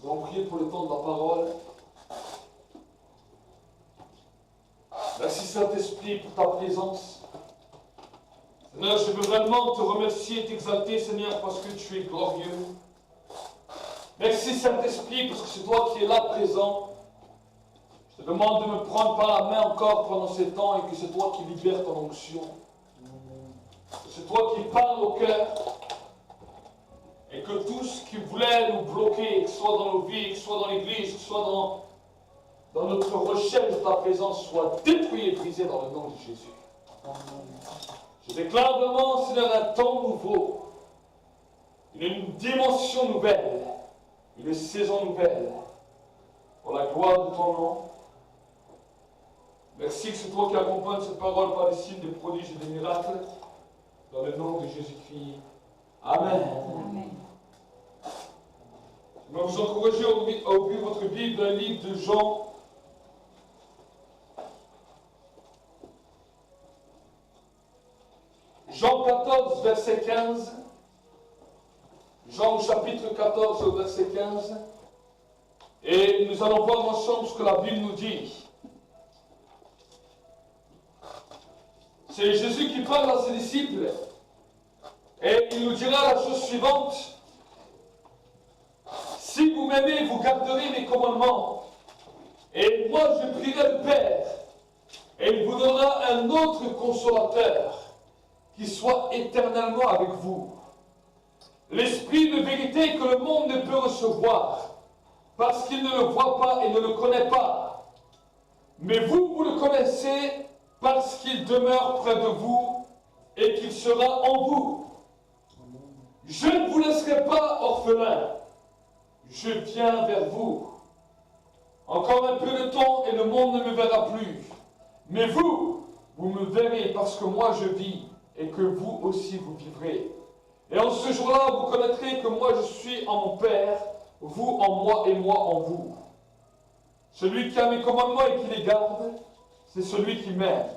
Nous allons prier pour le temps de la parole. Merci Saint-Esprit pour ta présence. Seigneur, je veux vraiment te remercier et t'exalter, Seigneur, parce que tu es glorieux. Merci Saint-Esprit, parce que c'est toi qui es là présent. Je te demande de me prendre par la main encore pendant ces temps et que c'est toi qui libères ton onction. C'est toi qui parles au cœur. Et que tout ce qui voulait nous bloquer, que ce soit dans nos vies, que ce soit dans l'église, que ce soit dans notre recherche de ta présence, soit détruit et brisé dans le nom de Jésus. Je déclare vraiment, Seigneur, un temps nouveau, une dimension nouvelle, une saison nouvelle, pour la gloire de ton nom. Merci que c'est toi qui accompagnes cette parole par des signes, des prodiges et des miracles, dans le nom de Jésus-Christ. Amen. Amen. Je vais vous encourager à ouvrir votre Bible, un livre de Jean. Jean 14, verset 15. Jean au chapitre 14, au verset 15. Et nous allons voir ensemble ce que la Bible nous dit. C'est Jésus qui parle à ses disciples. Et il nous dira la chose suivante. Si vous m'aimez, vous garderez mes commandements. Et moi, je prierai le Père. Et il vous donnera un autre consolateur qui soit éternellement avec vous. L'Esprit de vérité que le monde ne peut recevoir, parce qu'il ne le voit pas et ne le connaît pas. Mais vous, vous le connaissez, parce qu'il demeure près de vous et qu'il sera en vous. Je ne vous laisserai pas orphelins. Je viens vers vous. Encore un peu de temps et le monde ne me verra plus. Mais vous, vous me verrez parce que moi je vis et que vous aussi vous vivrez. Et en ce jour-là, vous connaîtrez que moi je suis en mon Père, vous en moi et moi en vous. Celui qui a mes commandements et qui les garde, c'est celui qui m'aime.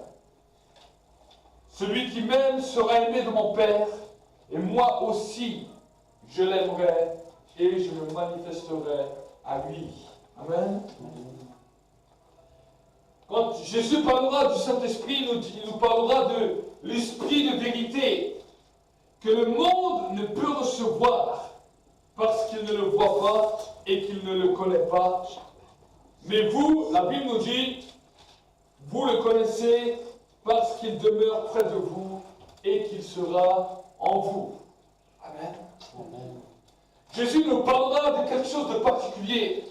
Celui qui m'aime sera aimé de mon Père, et moi aussi je l'aimerai et je me manifesterai à lui. Amen. Quand Jésus parlera du Saint-Esprit, il nous parlera de l'Esprit de vérité que le monde ne peut recevoir parce qu'il ne le voit pas et qu'il ne le connaît pas. Mais vous, la Bible nous dit, vous le connaissez parce qu'il demeure près de vous et qu'il sera en vous. Amen. Amen. Jésus nous parlera de quelque chose de particulier.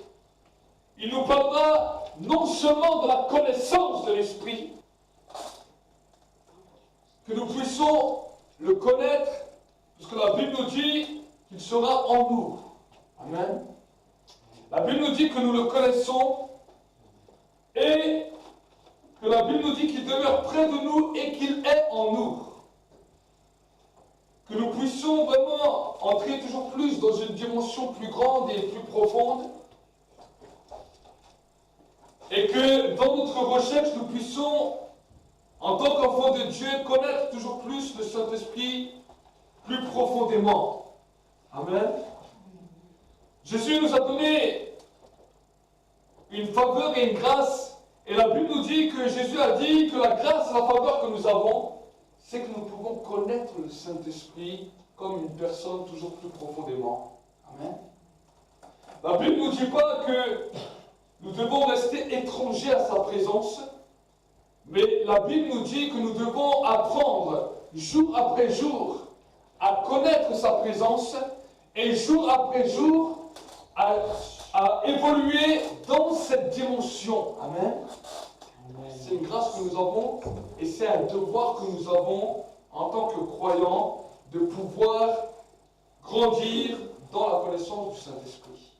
Il nous parlera non seulement de la connaissance de l'Esprit, que nous puissions le connaître, puisque la Bible nous dit qu'il sera en nous. Amen. La Bible nous dit que nous le connaissons et que la Bible nous dit qu'il demeure près de nous et qu'il est en nous. Que nous puissions vraiment entrer toujours plus dans une dimension plus grande et plus profonde. Et que dans notre recherche, nous puissions, en tant qu'enfants de Dieu, connaître toujours plus le Saint-Esprit plus profondément. Amen. Jésus nous a donné une faveur et une grâce. Et la Bible nous dit que Jésus a dit que la grâce et la faveur que nous avons, c'est que nous pouvons connaître le Saint-Esprit comme une personne toujours plus profondément. Amen. La Bible ne nous dit pas que nous devons rester étrangers à sa présence, mais la Bible nous dit que nous devons apprendre jour après jour à connaître sa présence et jour après jour à évoluer dans cette dimension. Amen. C'est une grâce que nous avons et c'est un devoir que nous avons en tant que croyants de pouvoir grandir dans la connaissance du Saint-Esprit.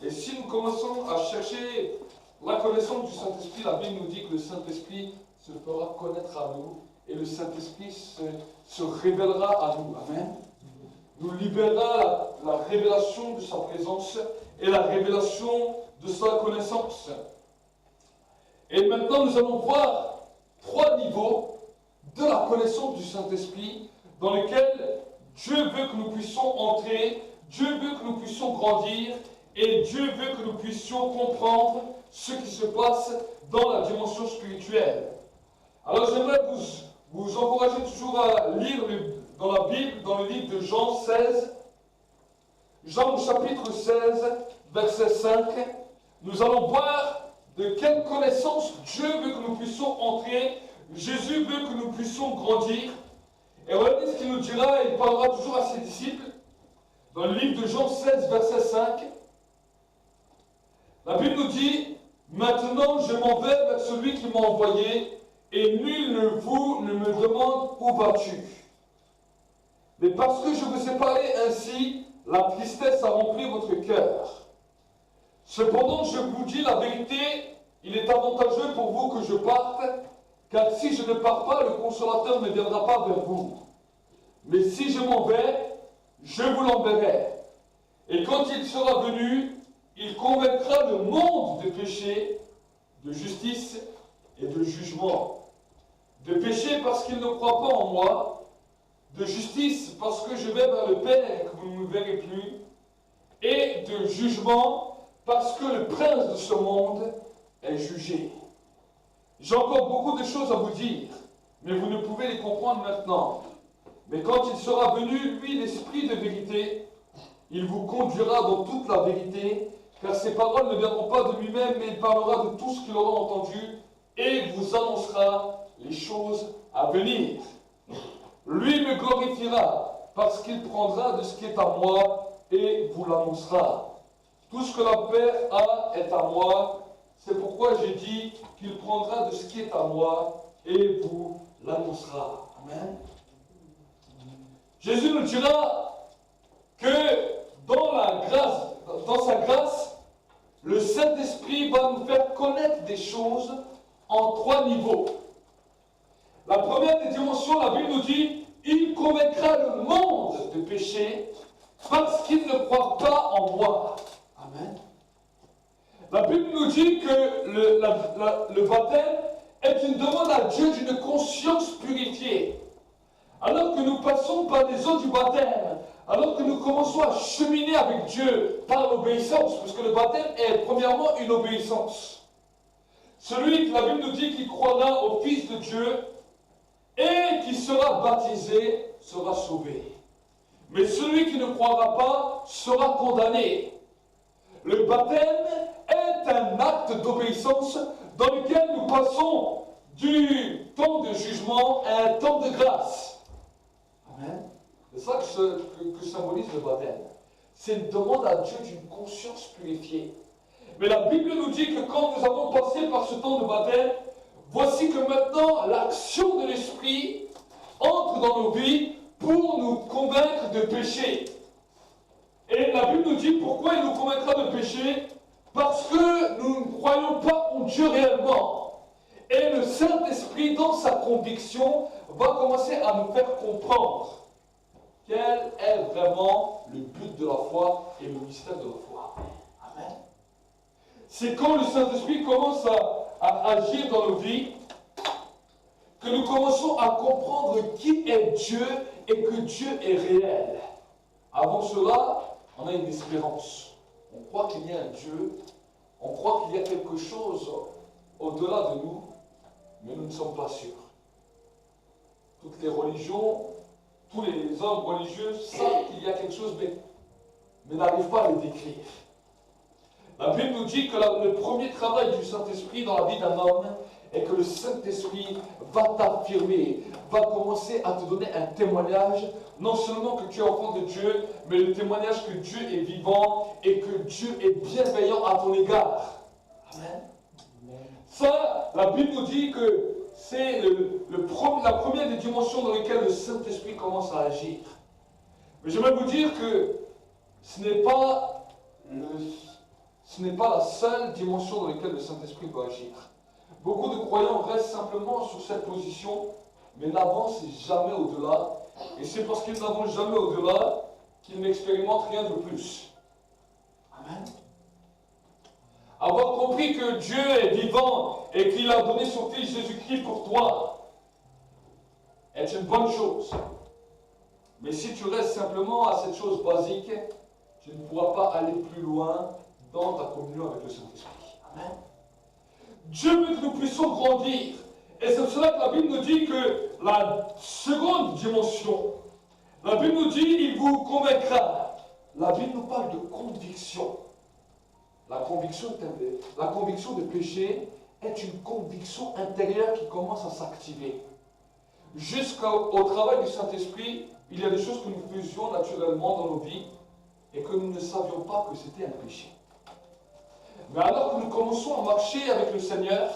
Et si nous commençons à chercher la connaissance du Saint-Esprit, la Bible nous dit que le Saint-Esprit se fera connaître à nous et le Saint-Esprit se révélera à nous. Amen. Nous libérera la révélation de sa présence et la révélation de sa connaissance. Et maintenant, nous allons voir 3 niveaux de la connaissance du Saint-Esprit dans lesquels Dieu veut que nous puissions entrer, Dieu veut que nous puissions grandir Et Dieu veut que nous puissions comprendre ce qui se passe dans la dimension spirituelle. Alors j'aimerais vous encourager toujours à lire dans la Bible, dans le livre de Jean 16, Jean au chapitre 16, verset 5. Nous allons voir de quelle connaissance Dieu veut que nous puissions entrer. Jésus veut que nous puissions grandir. Et regardez ce qu'il nous dira, il parlera toujours à ses disciples. Dans le livre de Jean 16, verset 5, la Bible nous dit, « Maintenant je m'en vais vers celui qui m'a envoyé, et nul de vous ne me demande où vas-tu. Mais parce que je vous ai parlé ainsi, la tristesse a rempli votre cœur. Cependant, je vous dis la vérité, il est avantageux pour vous que je parte, car si je ne pars pas, le consolateur ne viendra pas vers vous. Mais si je m'en vais, je vous l'enverrai. Et quand il sera venu, il convaincra le monde de péché, de justice et de jugement. De péché parce qu'il ne croit pas en moi, de justice parce que je vais vers le Père et que vous ne me verrez plus, et de jugement parce que le prince de ce monde est jugé. J'ai encore beaucoup de choses à vous dire, mais vous ne pouvez les comprendre maintenant. Mais quand il sera venu, lui, l'Esprit de vérité, il vous conduira dans toute la vérité, car ses paroles ne viendront pas de lui-même, mais il parlera de tout ce qu'il aura entendu et vous annoncera les choses à venir. Lui me glorifiera, parce qu'il prendra de ce qui est à moi et vous l'annoncera. Tout ce que la Père a est à moi. C'est pourquoi j'ai dit qu'il prendra de ce qui est à moi et vous l'annoncera. Amen. Jésus nous dira que dans sa grâce, le Saint-Esprit va nous faire connaître des choses en 3 niveaux. La première des dimensions, la Bible nous dit, il convaincra le monde de péché parce qu'il ne croit pas en moi. Amen. La Bible nous dit que le baptême est une demande à Dieu d'une conscience purifiée. Alors que nous passons par les eaux du baptême, alors que nous commençons à cheminer avec Dieu par l'obéissance, parce que le baptême est premièrement une obéissance. Celui que la Bible nous dit qui croira au Fils de Dieu et qui sera baptisé sera sauvé. Mais celui qui ne croira pas sera condamné. Le baptême est un acte d'obéissance dans lequel nous passons du temps de jugement à un temps de grâce. Amen. C'est ça que symbolise le baptême. C'est une demande à Dieu d'une conscience purifiée. Mais la Bible nous dit que quand nous avons passé par ce temps de baptême, voici que maintenant l'action de l'Esprit entre dans nos vies pour nous convaincre de péché. Et la Bible nous dit pourquoi il nous convaincra de péché? Parce que nous ne croyons pas en Dieu réellement. Et le Saint-Esprit, dans sa conviction, va commencer à nous faire comprendre quel est vraiment le but de la foi et le mystère de la foi. Amen. C'est quand le Saint-Esprit commence à agir dans nos vies que nous commençons à comprendre qui est Dieu et que Dieu est réel. Avant cela, on a une espérance. On croit qu'il y a un Dieu, on croit qu'il y a quelque chose au-delà de nous, mais nous ne sommes pas sûrs. Toutes les religions, tous les hommes religieux savent qu'il y a quelque chose, mais n'arrivent pas à le décrire. La Bible nous dit que le premier travail du Saint-Esprit dans la vie d'un homme est que le Saint-Esprit va t'affirmer, va commencer à te donner un témoignage, non seulement que tu es enfant de Dieu, mais le témoignage que Dieu est vivant et que Dieu est bienveillant à ton égard. Amen. Ça, la Bible nous dit que c'est la première des dimensions dans lesquelles le Saint-Esprit commence à agir. Mais j'aimerais vous dire que ce n'est pas la seule dimension dans laquelle le Saint-Esprit doit agir. Beaucoup de croyants restent simplement sur cette position, mais n'avancent jamais au-delà. Et c'est parce qu'ils n'avancent jamais au-delà qu'ils n'expérimentent rien de plus. Amen. Avoir compris que Dieu est vivant et qu'il a donné son Fils Jésus-Christ pour toi est une bonne chose. Mais si tu restes simplement à cette chose basique, tu ne pourras pas aller plus loin dans ta communion avec le Saint-Esprit. Amen. Dieu veut que nous puissions grandir. Et c'est pour cela que la Bible nous dit que la seconde dimension, la Bible nous dit, il vous convaincra. La Bible nous parle de conviction. La conviction de péché est une conviction intérieure qui commence à s'activer. Jusqu'au travail du Saint-Esprit, il y a des choses que nous faisions naturellement dans nos vies et que nous ne savions pas que c'était un péché. Mais alors que nous commençons à marcher avec le Seigneur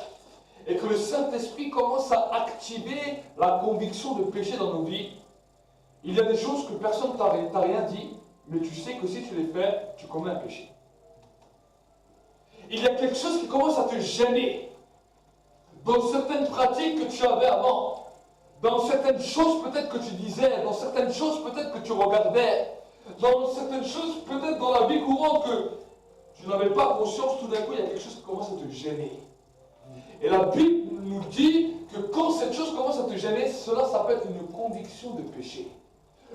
et que le Saint-Esprit commence à activer la conviction de péché dans nos vies, il y a des choses que personne ne t'a rien dit, mais tu sais que si tu les fais, tu commets un péché. Il y a quelque chose qui commence à te gêner dans certaines pratiques que tu avais avant, dans certaines choses peut-être que tu disais, dans certaines choses peut-être que tu regardais, dans certaines choses peut-être dans la vie courante que tu n'avais pas conscience, tout d'un coup il y a quelque chose qui commence à te gêner. Et la Bible nous dit que quand cette chose commence à te gêner, cela s'appelle une conviction de péché.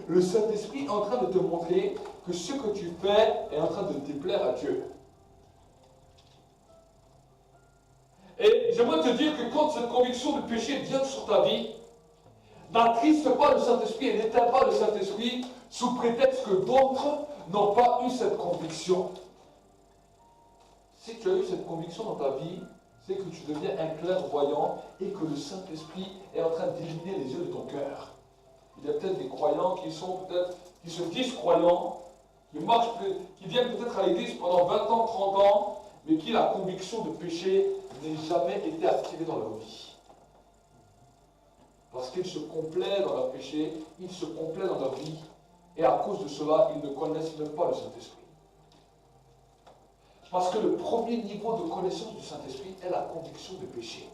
Le Saint-Esprit est en train de te montrer que ce que tu fais est en train de déplaire à Dieu. Et j'aimerais te dire que quand cette conviction de péché vient sur ta vie, n'attriste pas le Saint-Esprit et n'éteins pas le Saint-Esprit sous prétexte que d'autres n'ont pas eu cette conviction. Si tu as eu cette conviction dans ta vie, c'est que tu deviens un clairvoyant et que le Saint-Esprit est en train d'illuminer les yeux de ton cœur. Il y a peut-être des croyants qui se disent croyants, qui viennent peut-être à l'église pendant 20 ans, 30 ans, mais qui la conviction de péché n'ait jamais été activée dans leur vie. Parce qu'ils se complaisent dans leur péché, ils se complaisent dans leur vie, et à cause de cela, ils ne connaissent même pas le Saint-Esprit. Parce que le premier niveau de connaissance du Saint-Esprit est la conviction de péché.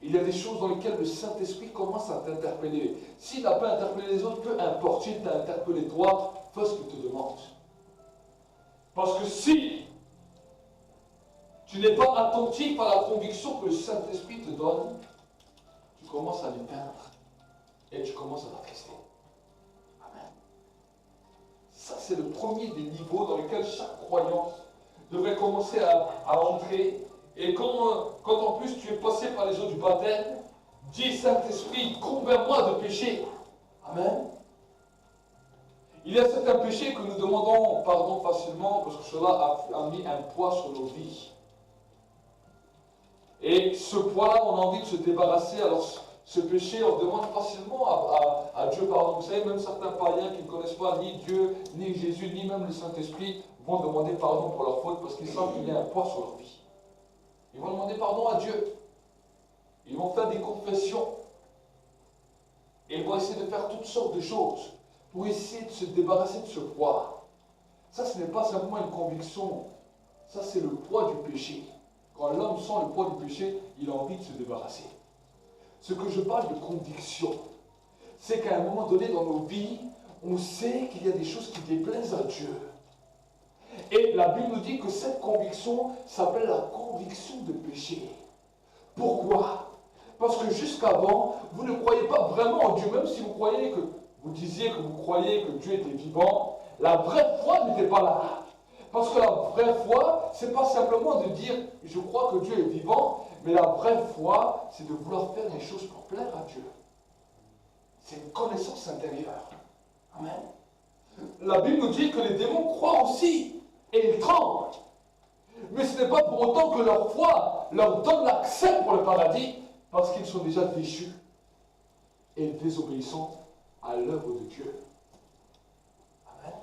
Il y a des choses dans lesquelles le Saint-Esprit commence à t'interpeller. S'il n'a pas interpellé les autres, peu importe, s'il t'a interpellé toi, fais ce qu'il te demande. Parce que si tu n'es pas attentif à la conviction que le Saint-Esprit te donne, tu commences à l'éteindre et tu commences à l'attrister. Amen. Ça, c'est le premier des niveaux dans lesquels chaque croyant devrait commencer à entrer. Et quand en plus tu es passé par les eaux du baptême, dis Saint-Esprit, convainc-moi de péché. Amen. Il y a certains péchés que nous demandons pardon facilement parce que cela a mis un poids sur nos vies. Et ce poids-là, on a envie de se débarrasser. Alors ce péché, on demande facilement à Dieu pardon. Vous savez, même certains païens qui ne connaissent pas ni Dieu, ni Jésus, ni même le Saint-Esprit, vont demander pardon pour leurs fautes parce qu'ils savent qu'il y a un poids sur leur vie. Ils vont demander pardon à Dieu. Ils vont faire des confessions. Et ils vont essayer de faire toutes sortes de choses pour essayer de se débarrasser de ce poids. Ça, ce n'est pas simplement une conviction. Ça, c'est le poids du péché. Quand l'homme sent le poids du péché, il a envie de se débarrasser. Ce que je parle de conviction, c'est qu'à un moment donné dans nos vies, on sait qu'il y a des choses qui déplaisent à Dieu. Et la Bible nous dit que cette conviction s'appelle la conviction de péché. Pourquoi? Parce que jusqu'avant, vous ne croyez pas vraiment en Dieu, même si vous disiez que vous croyez que Dieu était vivant, la vraie foi n'était pas là. Parce que la vraie foi, ce n'est pas simplement de dire « je crois que Dieu est vivant », mais la vraie foi, c'est de vouloir faire les choses pour plaire à Dieu. C'est une connaissance intérieure. Amen. La Bible nous dit que les démons croient aussi, et ils tremblent. Mais ce n'est pas pour autant que leur foi leur donne l'accès pour le paradis, parce qu'ils sont déjà déchus et désobéissants à l'œuvre de Dieu. Amen.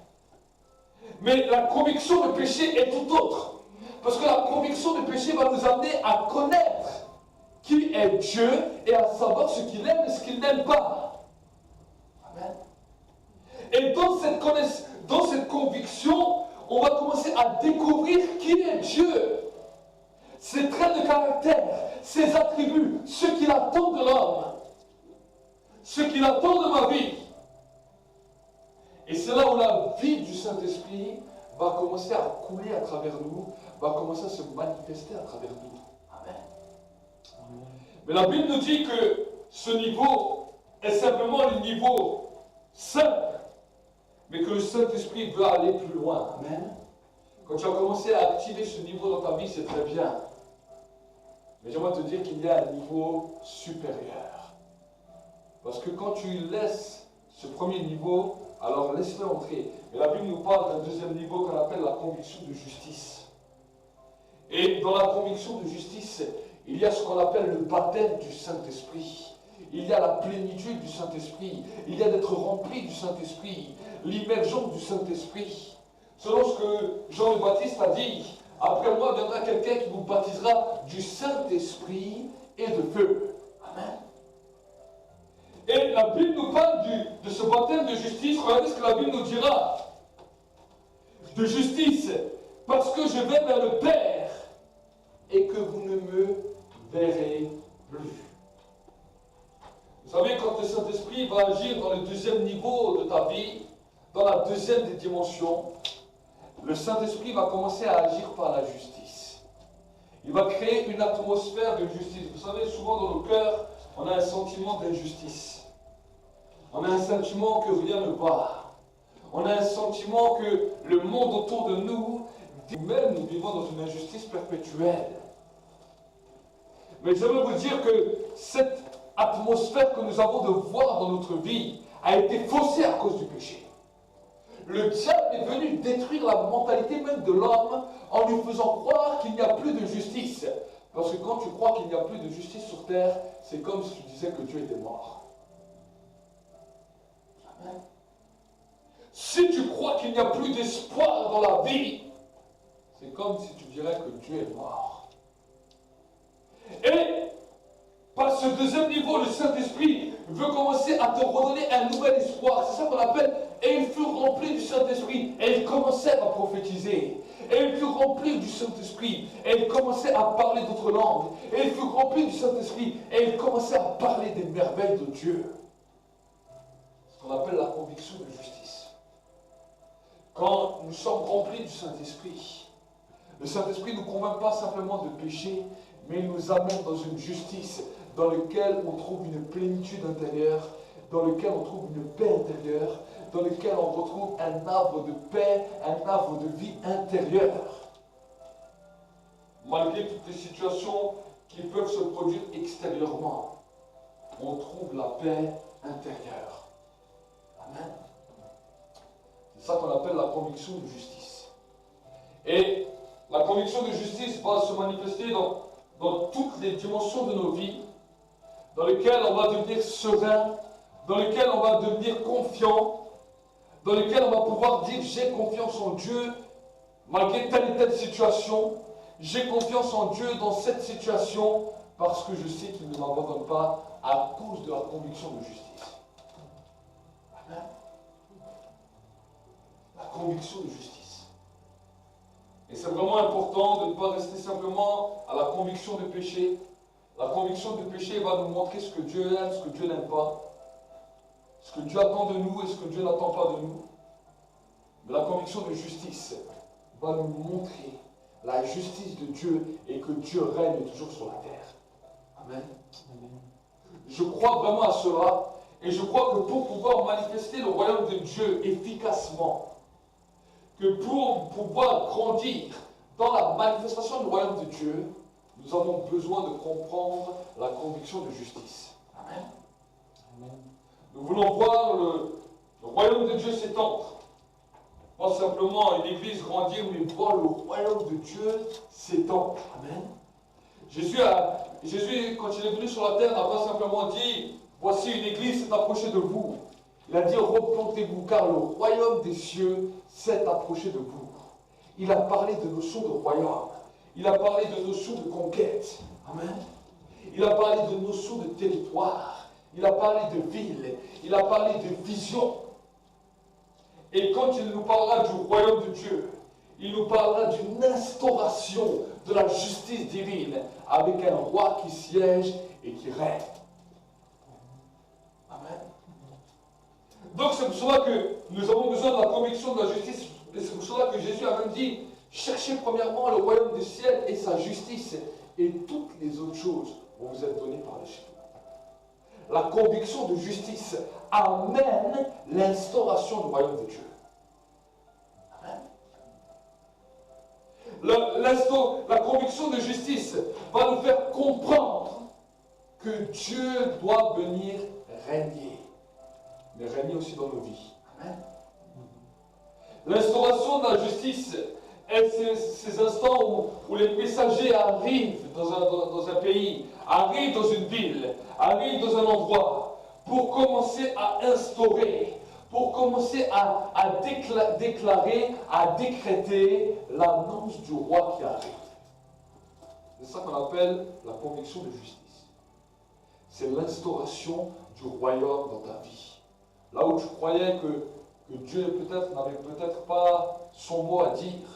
Mais la conviction de péché est tout autre. Parce que la conviction de péché va nous amener à connaître qui est Dieu et à savoir ce qu'il aime et ce qu'il n'aime pas. Amen. Et dans cette conviction, on va commencer à découvrir qui est Dieu. Ses traits de caractère, ses attributs, ce qu'il attend de l'homme, ce qu'il attend de ma vie. Et c'est là où la vie du Saint-Esprit va commencer à couler à travers nous, va commencer à se manifester à travers nous. Amen. Mais la Bible nous dit que ce niveau est simplement le niveau simple, mais que le Saint-Esprit veut aller plus loin. Amen. Quand tu as commencé à activer ce niveau dans ta vie, c'est très bien. Mais j'aimerais te dire qu'il y a un niveau supérieur. Parce que quand tu laisses ce premier niveau, alors laisse-le entrer. Mais la Bible nous parle d'un deuxième niveau qu'on appelle la conviction de justice. Et dans la conviction de justice, il y a ce qu'on appelle le baptême du Saint-Esprit. Il y a la plénitude du Saint-Esprit. Il y a d'être rempli du Saint-Esprit. L'immersion du Saint-Esprit. Selon ce que Jean le Baptiste a dit, après moi viendra quelqu'un qui vous baptisera du Saint-Esprit et de feu. Amen. Et la Bible nous parle de ce baptême de justice. Regardez ce que la Bible nous dira. De justice. Parce que je vais vers le Père et que vous ne me verrez plus. Vous savez, quand le Saint-Esprit va agir dans le deuxième niveau de ta vie, dans la deuxième des dimensions, le Saint-Esprit va commencer à agir par la justice. Il va créer une atmosphère de justice. Vous savez, souvent dans nos cœurs, on a un sentiment d'injustice. On a un sentiment que rien ne va. On a un sentiment que le monde autour de nous, même nous vivons dans une injustice perpétuelle. Mais j'aimerais vous dire que cette atmosphère que nous avons de voir dans notre vie a été faussée à cause du péché. Le diable est venu détruire la mentalité même de l'homme en lui faisant croire qu'il n'y a plus de justice. Parce que quand tu crois qu'il n'y a plus de justice sur terre, c'est comme si tu disais que Dieu était mort. Amen. Si tu crois qu'il n'y a plus d'espoir dans la vie, c'est comme si tu dirais que Dieu est mort. Et par ce deuxième niveau, le Saint-Esprit veut commencer à te redonner un nouvel espoir. C'est ça qu'on appelle, et ils furent remplis du Saint-Esprit. Et ils commençèrent à prophétiser. Et ils furent remplis du Saint-Esprit. Et ils commençaient à parler d'autres langues. Et ils furent remplis du Saint-Esprit. Et ils commençaient à parler des merveilles de Dieu. Ce qu'on appelle la conviction de justice. Quand nous sommes remplis du Saint-Esprit, le Saint-Esprit ne nous convainc pas simplement de péché, mais il nous amène dans une justice dans laquelle on trouve une plénitude intérieure, dans laquelle on trouve une paix intérieure, dans laquelle on retrouve un arbre de paix, un arbre de vie intérieure. Malgré toutes les situations qui peuvent se produire extérieurement, on trouve la paix intérieure. Amen. C'est ça qu'on appelle la conviction de justice. Et la conviction de justice va se manifester dans toutes les dimensions de nos vies, dans lesquelles on va devenir serein, dans lesquelles on va devenir confiant, dans lesquelles on va pouvoir dire j'ai confiance en Dieu malgré telle et telle situation, j'ai confiance en Dieu dans cette situation parce que je sais qu'il ne m'abandonne pas à cause de la conviction de justice. Amen. La conviction de justice. Et c'est vraiment important de ne pas rester simplement à la conviction de péché. La conviction de péché va nous montrer ce que Dieu aime, ce que Dieu n'aime pas, ce que Dieu attend de nous et ce que Dieu n'attend pas de nous. Mais la conviction de justice va nous montrer la justice de Dieu et que Dieu règne toujours sur la terre. Amen. Je crois vraiment à cela et je crois que pour pouvoir manifester le royaume de Dieu efficacement, que pour pouvoir grandir dans la manifestation du royaume de Dieu, nous avons besoin de comprendre la conviction de justice. Amen. Amen. Nous voulons voir le royaume de Dieu s'étendre. Pas simplement une église grandir, mais voir le royaume de Dieu s'étendre. Amen. Jésus, quand il est venu sur la terre, n'a pas simplement dit « Voici une église s'est approchée de vous ». Il a dit « Repentez-vous, car le royaume des cieux s'est approché de vous ». Il a parlé de notions de royaume. Il a parlé de notions de conquête. Amen. Il a parlé de notions de territoire. Il a parlé de ville. Il a parlé de vision. Et quand il nous parlera du royaume de Dieu, il nous parlera d'une instauration de la justice divine avec un roi qui siège et qui règne. Amen. Donc c'est pour cela que nous avons besoin de la conviction de la justice. Et c'est pour cela que Jésus a même dit, cherchez premièrement le royaume du ciel et sa justice, et toutes les autres choses vont vous être données par-dessus. La conviction de justice amène l'instauration du royaume de Dieu. Amen. La conviction de justice va nous faire comprendre que Dieu doit venir régner, mais régner aussi dans nos vies. Amen. L'instauration de la justice est ces instants où les messagers arrivent dans un pays, arrivent dans une ville, arrivent dans un endroit, pour commencer à instaurer, pour commencer à déclarer, à décréter l'annonce du roi qui arrive. C'est ça qu'on appelle la conviction de justice. C'est l'instauration du royaume dans ta vie. Là où tu croyais que Dieu peut-être n'avait peut-être pas son mot à dire,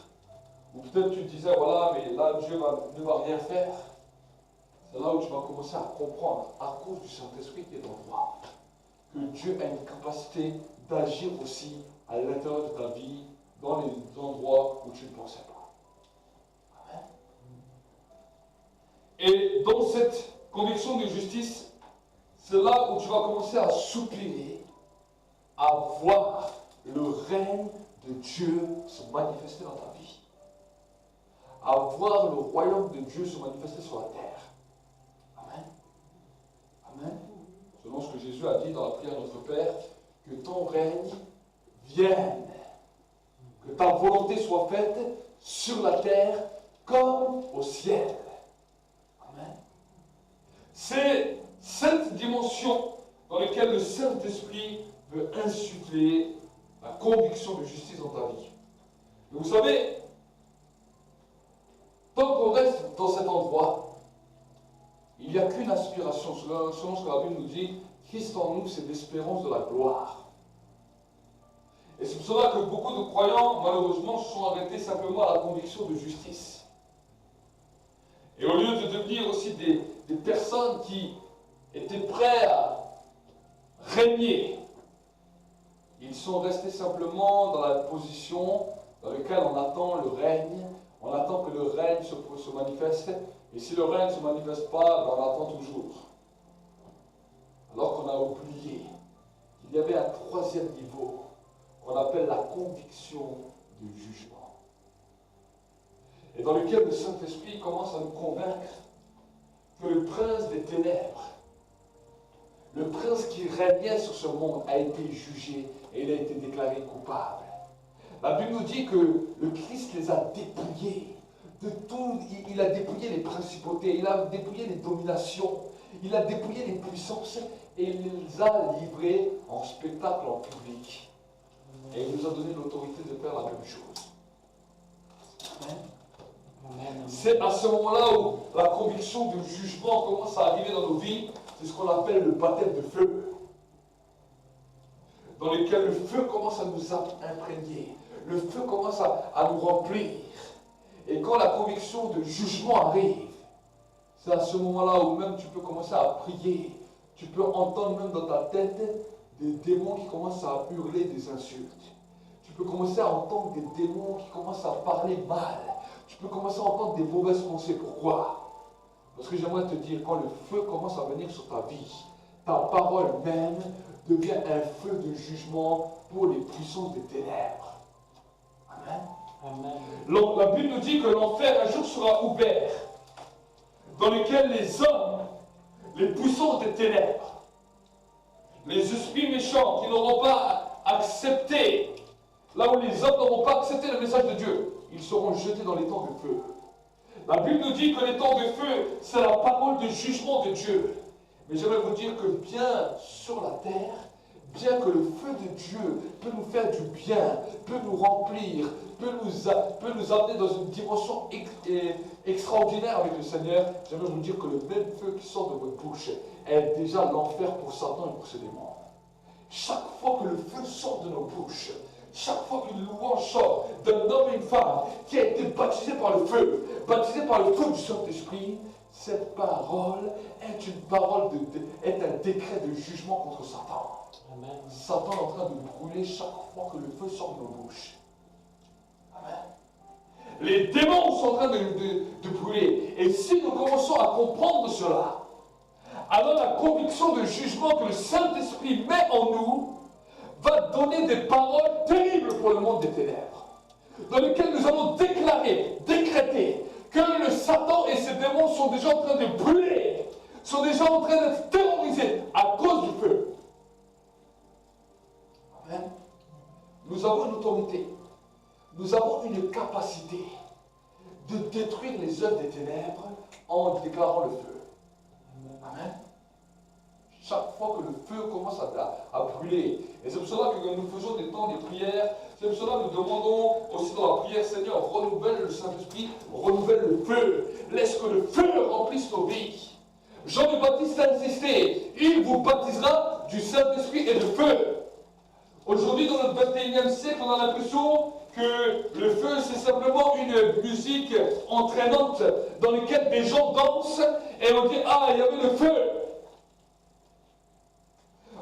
ou peut-être tu te disais, voilà, mais là Dieu ne va rien faire. C'est là où tu vas commencer à comprendre, à cause du Saint-Esprit qui est en toi, que Dieu a une capacité d'agir aussi à l'intérieur de ta vie, dans les endroits où tu ne pensais pas. Amen. Et dans cette conviction de justice, c'est là où tu vas commencer à soupirer, à voir le règne de Dieu se manifester dans ta vie, à voir le royaume de Dieu se manifester sur la terre. Amen. Amen. Selon ce que Jésus a dit dans la prière de notre Père, que ton règne vienne, que ta volonté soit faite sur la terre comme au ciel. Amen. C'est cette dimension dans laquelle le Saint-Esprit veut insuffler la conviction de justice dans ta vie. Mais vous savez, tant qu'on reste dans cet endroit, il n'y a qu'une aspiration, selon ce que la Bible nous dit, Christ en nous, c'est l'espérance de la gloire. Et c'est pour cela que beaucoup de croyants, malheureusement, se sont arrêtés simplement à la conviction de justice. Et au lieu de devenir aussi des personnes qui étaient prêtes à régner, ils sont restés simplement dans la position dans laquelle on attend le règne, on attend que le règne se manifeste, et si le règne ne se manifeste pas, on attend toujours. Alors qu'on a oublié qu'il y avait un troisième niveau qu'on appelle la conviction du jugement, et dans lequel le Saint-Esprit commence à nous convaincre que le prince des ténèbres, le prince qui régnait sur ce monde, a été jugé et il a été déclaré coupable. La Bible nous dit que le Christ les a dépouillés de tout. Il a dépouillé les principautés, il a dépouillé les dominations, il a dépouillé les puissances et il les a livrés en spectacle en public. Et il nous a donné l'autorité de faire la même chose. Amen. C'est à ce moment-là où la conviction du jugement commence à arriver dans nos vies. C'est ce qu'on appelle le baptême de feu, dans lequel le feu commence à nous imprégner, le feu commence à nous remplir. Et quand la conviction de jugement arrive, c'est à ce moment-là où même tu peux commencer à prier, tu peux entendre même dans ta tête des démons qui commencent à hurler des insultes. Tu peux commencer à entendre des démons qui commencent à parler mal. Tu peux commencer à entendre des mauvaises pensées. Pourquoi ? Parce que j'aimerais te dire, quand le feu commence à venir sur ta vie, ta parole même devient un feu de jugement pour les puissances des ténèbres. Amen. Amen. La Bible nous dit que l'enfer un jour sera ouvert, dans lequel les hommes, les puissances des ténèbres, les esprits méchants qui n'auront pas accepté, là où les hommes n'auront pas accepté le message de Dieu, ils seront jetés dans les temps de feu. La Bible nous dit que les temps de feu, c'est la parole de jugement de Dieu. Mais j'aimerais vous dire que bien sur la terre, bien que le feu de Dieu peut nous faire du bien, peut nous remplir, peut nous amener dans une dimension extraordinaire avec le Seigneur, j'aimerais vous dire que le même feu qui sort de votre bouche est déjà l'enfer pour Satan et pour ses démons. Chaque fois que le feu sort de nos bouches, chaque fois qu'une louange sort d'un homme et une femme qui a été baptisé par le feu du Saint-Esprit, cette parole est une parole, est un décret de jugement contre Satan. Amen. Satan est en train de brûler chaque fois que le feu sort de nos bouches. Amen. Les démons sont en train de brûler. Et si nous commençons à comprendre cela, alors la conviction de jugement que le Saint-Esprit met en nous va donner des paroles terribles pour le monde des ténèbres. dans lequel nous allons déclarer, décréter que le Satan et ses démons sont déjà en train de brûler, sont déjà en train d'être terrorisés à cause du feu. Amen. Nous avons une autorité, nous avons une capacité de détruire les œuvres des ténèbres en déclarant le feu. Amen. Chaque fois que le feu commence à brûler, et c'est pour cela que quand nous faisons des temps de prière, c'est pour cela que nous demandons aussi dans la prière, Seigneur, renouvelle le Saint-Esprit, renouvelle le feu, laisse que le feu remplisse nos vies. Jean le Baptiste a insisté, il vous baptisera du Saint-Esprit et de feu. Aujourd'hui, dans notre 21e siècle, on a l'impression que le feu, c'est simplement une musique entraînante dans laquelle des gens dansent et on dit, ah, il y avait le feu.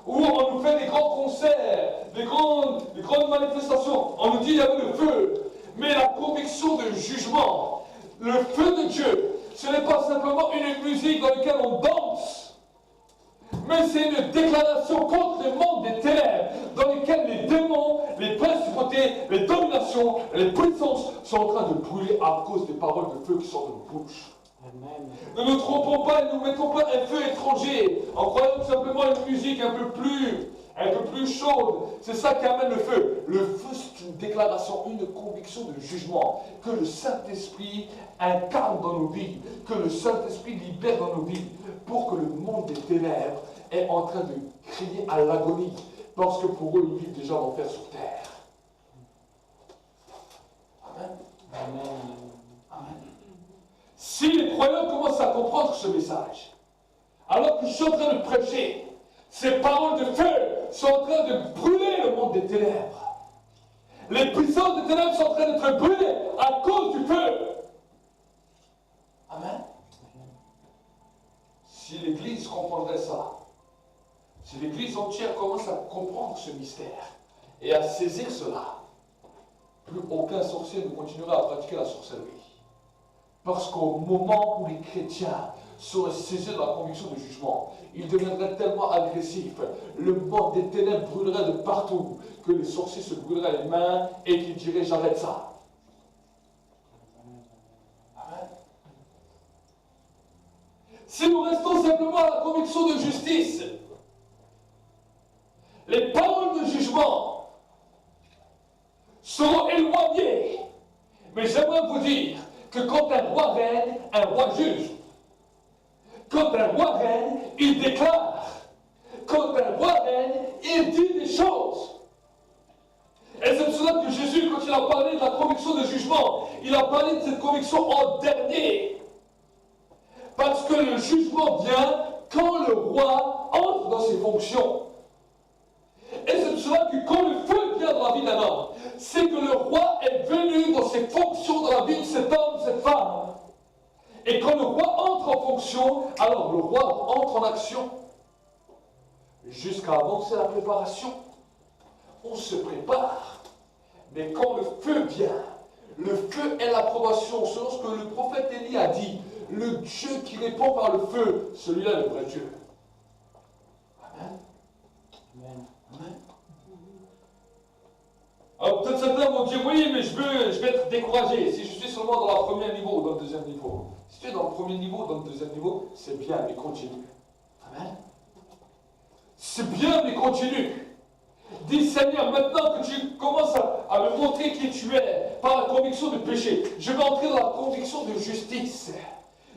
Ou on nous fait des grands concerts, des grandes manifestations, on nous dit, il y avait le feu. Mais la conviction de jugement, le feu de Dieu, ce n'est pas simplement une musique dans laquelle on danse, mais c'est une déclaration contre le monde des ténèbres, dans lequel les démons, les principautés, les dominations, les puissances sont en train de brûler à cause des paroles de feu qui sortent de nos bouches. Amen. Ne nous trompons pas et ne nous mettons pas un feu étranger en croyant que simplement une musique un peu plus chaude, c'est ça qui amène le feu. Le feu, c'est une déclaration, une conviction de jugement que le Saint-Esprit incarne dans nos vies, que le Saint-Esprit libère dans nos vies, pour que le monde des ténèbres est en train de crier à l'agonie, parce que pour eux, ils vivent déjà l'enfer sur terre. Amen. Amen. Amen. Si les croyants commencent à comprendre ce message, alors que je suis en train de prêcher, ces paroles de feu sont en train de brûler le monde des ténèbres. Les puissances des ténèbres sont en train d'être brûlées à cause du feu. Amen. Si l'Église comprendrait ça, si l'Église entière commence à comprendre ce mystère et à saisir cela, plus aucun sorcier ne continuera à pratiquer la sorcellerie. Parce qu'au moment où les chrétiens seraient saisis de la conviction de jugement, ils deviendraient tellement agressifs, le monde des ténèbres brûlerait de partout, que les sorciers se brûleraient les mains et qu'ils diraient j'arrête ça. Amen. Si nous restons simplement à la conviction de justice, les paroles de jugement seront éloignées. Mais j'aimerais vous dire que quand un roi règne, un roi juge. Quand un roi règne, il déclare. Quand un roi règne, il dit des choses. Et c'est pour cela que Jésus, quand il a parlé de la conviction de jugement, il a parlé de cette conviction en dernier. Parce que le jugement vient quand le roi entre dans ses fonctions. Et c'est pour cela que quand le feu vient dans la vie d'un homme, c'est que le roi est venu dans ses fonctions dans la vie de cet homme, de cette femme. Et quand le roi entre en fonction, alors le roi entre en action. Jusqu'à avancer la préparation, on se prépare. Mais quand le feu vient, le feu est l'approbation, selon ce que le prophète Élie a dit. Le Dieu qui répond par le feu, celui-là est le vrai Dieu. Amen. Amen. Amen. Alors peut-être certains vont dire, oui, mais je vais être découragé si je suis seulement dans le premier niveau ou dans le deuxième niveau. Si tu es dans le premier niveau ou dans le deuxième niveau, c'est bien, mais continue. Amen. C'est bien, mais continue. Dis Seigneur, maintenant que tu commences à me montrer qui tu es, par la conviction de péché, je vais entrer dans la conviction de justice.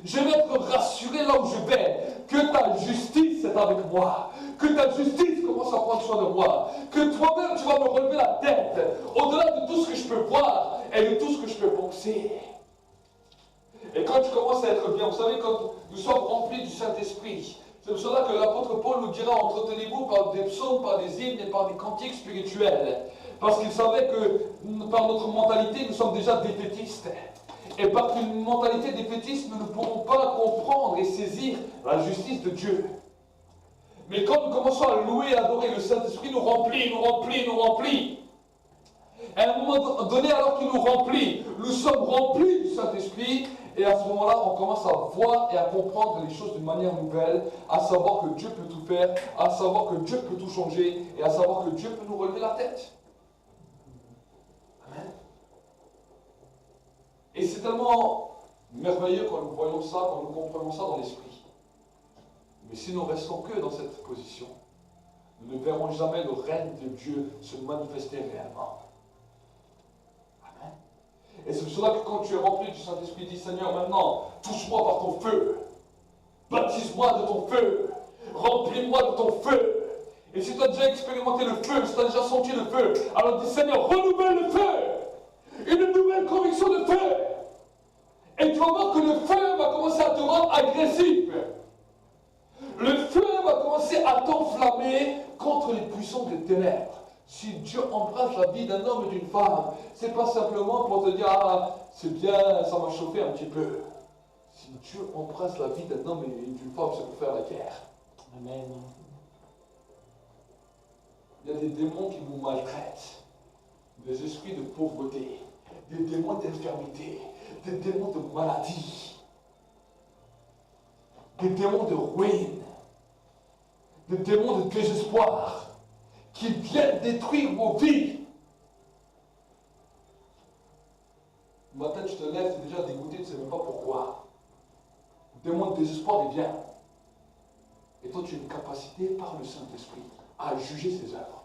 Je vais être rassuré là où je vais, que ta justice est avec moi, que ta justice commence à prendre soin de moi, que toi-même tu vas me relever la tête, au-delà de tout ce que je peux voir et de tout ce que je peux penser. Et quand tu commences à être bien, vous savez, quand nous sommes remplis du Saint-Esprit, c'est pour cela que l'apôtre Paul nous dira, entretenez-vous par des psaumes, par des hymnes et par des cantiques spirituels. Parce qu'il savait que par notre mentalité, nous sommes déjà défaitistes. Et par une mentalité défaitiste, nous ne pourrons pas comprendre et saisir la justice de Dieu. Mais quand nous commençons à louer et adorer, le Saint-Esprit nous remplit, nous remplit, nous remplit. Et à un moment donné, alors qu'il nous remplit, nous sommes remplis du Saint-Esprit. Et à ce moment-là, on commence à voir et à comprendre les choses d'une manière nouvelle, à savoir que Dieu peut tout faire, à savoir que Dieu peut tout changer, et à savoir que Dieu peut nous relever la tête. Amen. Et c'est tellement merveilleux quand nous voyons ça, quand nous comprenons ça dans l'esprit. Mais si nous restons que dans cette position, nous ne verrons jamais le règne de Dieu se manifester réellement. Amen. Et c'est pour cela que quand tu es rempli du Saint-Esprit, dis Seigneur, maintenant, touche-moi par ton feu. Baptise-moi de ton feu. Remplis-moi de ton feu. Et si tu as déjà expérimenté le feu, si tu as déjà senti le feu, alors dis Seigneur, renouvelle le feu. Une nouvelle conviction de feu. Et tu vas voir que le feu va commencer à te rendre agressif. Le feu va commencer à t'enflammer contre les puissants des ténèbres. Si Dieu embrasse la vie d'un homme et d'une femme, c'est pas simplement pour te dire, ah, c'est bien, ça m'a chauffé un petit peu. Si Dieu embrasse la vie d'un homme et d'une femme, c'est pour faire la guerre. Amen. Il y a des démons qui vous maltraitent, des esprits de pauvreté, des démons d'infirmité, des démons de maladie, des démons de ruine, des démons de désespoir, qui viennent détruire vos vies. Le matin, tu te lèves, tu es déjà dégoûté, tu ne sais même pas pourquoi. Le démon de désespoir, il vient. Et toi, tu as une capacité par le Saint-Esprit à juger ses œuvres.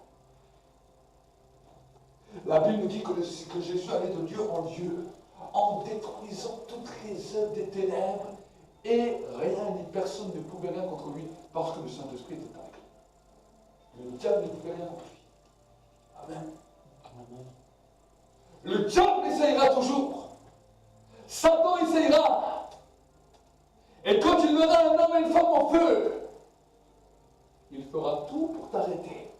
La Bible nous dit que Jésus allait de Dieu en Dieu, en détruisant toutes les œuvres des ténèbres, et rien ni personne ne pouvait rien contre lui, parce que le Saint-Esprit était avec lui. Le diable ne pouvait rien contre lui. Amen. Amen. Le diable essayera toujours. Satan essayera. Et quand il verra un homme et une femme en feu, il fera tout pour t'arrêter.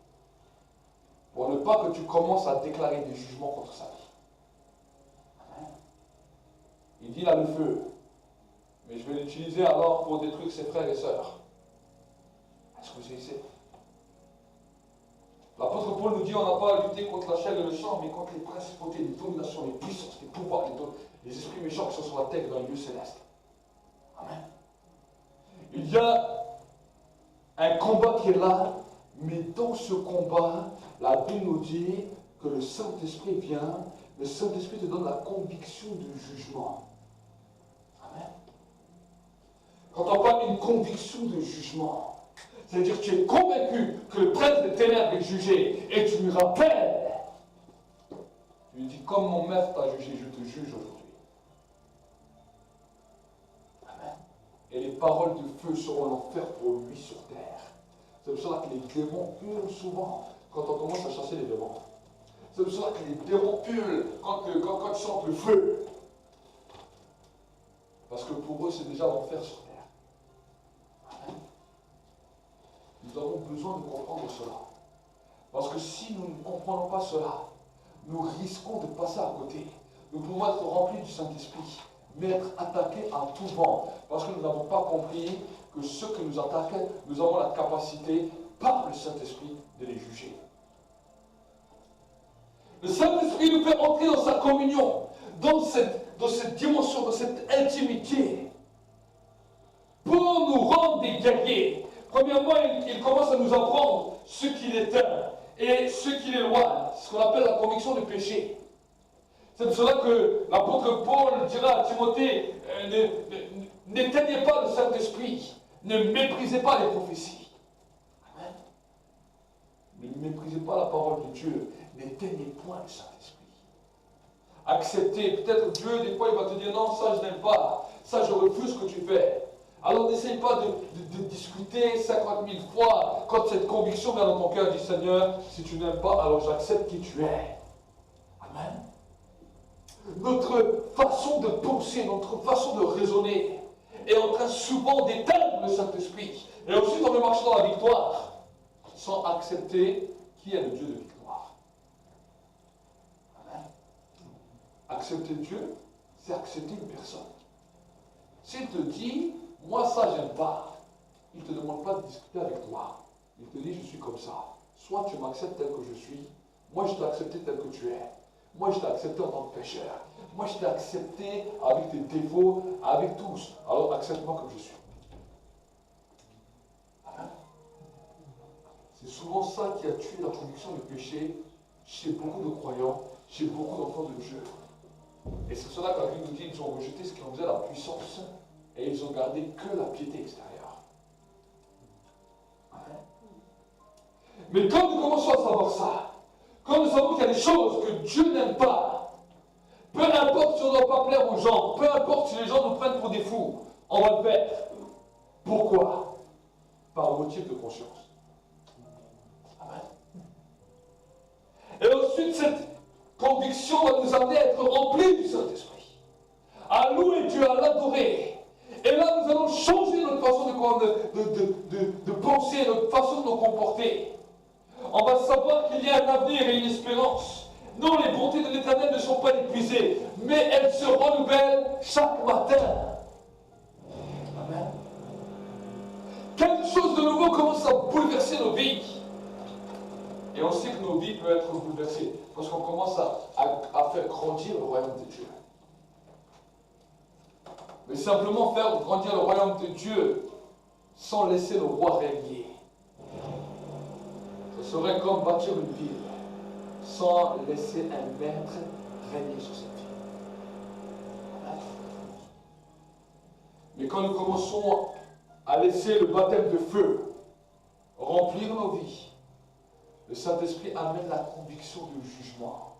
Pour ne pas que tu commences à déclarer des jugements contre sa vie. Amen. Il dit là le feu. Mais je vais l'utiliser alors pour détruire ses frères et sœurs. Est-ce que vous savez? L'apôtre Paul nous dit on n'a pas à lutter contre la chair et le sang, mais contre les principautés, les dominations, les puissances, les pouvoirs, les esprits méchants qui sont sur la terre dans les lieux célestes. Amen. Il y a un combat qui est là, mais dans ce combat, la Bible nous dit que le Saint-Esprit vient, le Saint-Esprit te donne la conviction du jugement. Amen. Quand on parle d'une conviction de jugement, c'est-à-dire que tu es convaincu que le prince des ténèbres est jugé et tu lui rappelles. Tu lui dis, comme mon maître t'a jugé, je te juge aujourd'hui. Amen. Et les paroles de feu seront l'enfer pour lui sur terre. C'est pour cela que les démons hurlent souvent quand on commence à chasser les démons. C'est pour cela que les démons hurlent quand ils sentent le feu. Parce que pour eux, c'est déjà l'enfer sur terre. Amen. Nous avons besoin de comprendre cela. Parce que si nous ne comprenons pas cela, nous risquons de passer à côté. Nous pouvons être remplis du Saint-Esprit, mais être attaqués à tout vent. Parce que nous n'avons pas compris que ceux que nous attaquent, nous avons la capacité, par le Saint-Esprit, de les juger. Le Saint-Esprit nous fait entrer dans sa communion, dans cette dimension, dans cette intimité, pour nous rendre des guerriers. Premièrement, il commence à nous apprendre ce qu'il éteint et ce qu'il éloigne, ce qu'on appelle la conviction du péché. C'est pour cela que l'apôtre Paul dira à Timothée, n'éteignez pas le Saint-Esprit, ne méprisez pas les prophéties. Amen. Ne méprisez pas la parole de Dieu, n'éteignez point le Saint-Esprit. Acceptez, peut-être Dieu, des fois, il va te dire, non, ça je n'aime pas, ça je refuse ce que tu fais. Alors n'essaye pas de discuter 50 000 fois. Quand cette conviction vient dans ton cœur, dis Seigneur, si tu n'aimes pas, alors j'accepte qui tu es. Amen. Notre façon de penser, notre façon de raisonner est en train souvent d'éteindre le Saint-Esprit. Et ensuite on veut marcher dans la victoire sans accepter qui est le Dieu de victoire. Amen. Accepter Dieu, c'est accepter une personne. S'il te dit, moi ça j'aime pas, il ne te demande pas de discuter avec toi. Il te dit, je suis comme ça. Soit tu m'acceptes tel que je suis, moi je t'ai accepté tel que tu es. Moi je t'ai accepté en tant que pécheur. Moi je t'ai accepté avec tes défauts, avec tous. Alors accepte-moi comme je suis. Amen. C'est souvent ça qui a tué la conviction du péché chez beaucoup de croyants, chez beaucoup d'enfants de Dieu. Et c'est pour cela que la Bible nous dit qu'ils ont rejeté ce qui en faisait la puissance et ils ont gardé que la piété extérieure. Amen. Mais quand nous commençons à savoir ça, quand nous savons qu'il y a des choses que Dieu n'aime pas, peu importe si on ne doit pas plaire aux gens, peu importe si les gens nous prennent pour des fous, on va le faire. Pourquoi? Par motif de conscience. Amen. Et ensuite, cette conviction va nous amener à être remplis du Saint-Esprit, à louer Dieu, à l'adorer. Et là, nous allons changer notre façon de penser, notre façon de nous comporter. On va savoir qu'il y a un avenir et une espérance. Non, les bontés de l'Éternel ne sont pas épuisées, mais elles se renouvellent chaque matin. Amen. Quelque chose de nouveau commence à bouleverser nos vies. Et on sait que nos vies peuvent être bouleversées parce qu'on commence à faire grandir le royaume de Dieu. Mais simplement faire grandir le royaume de Dieu sans laisser le roi régner. Ce serait comme bâtir une ville sans laisser un maître régner sur cette ville. Mais quand nous commençons à laisser le baptême de feu remplir nos vies, le Saint-Esprit amène la conviction du jugement,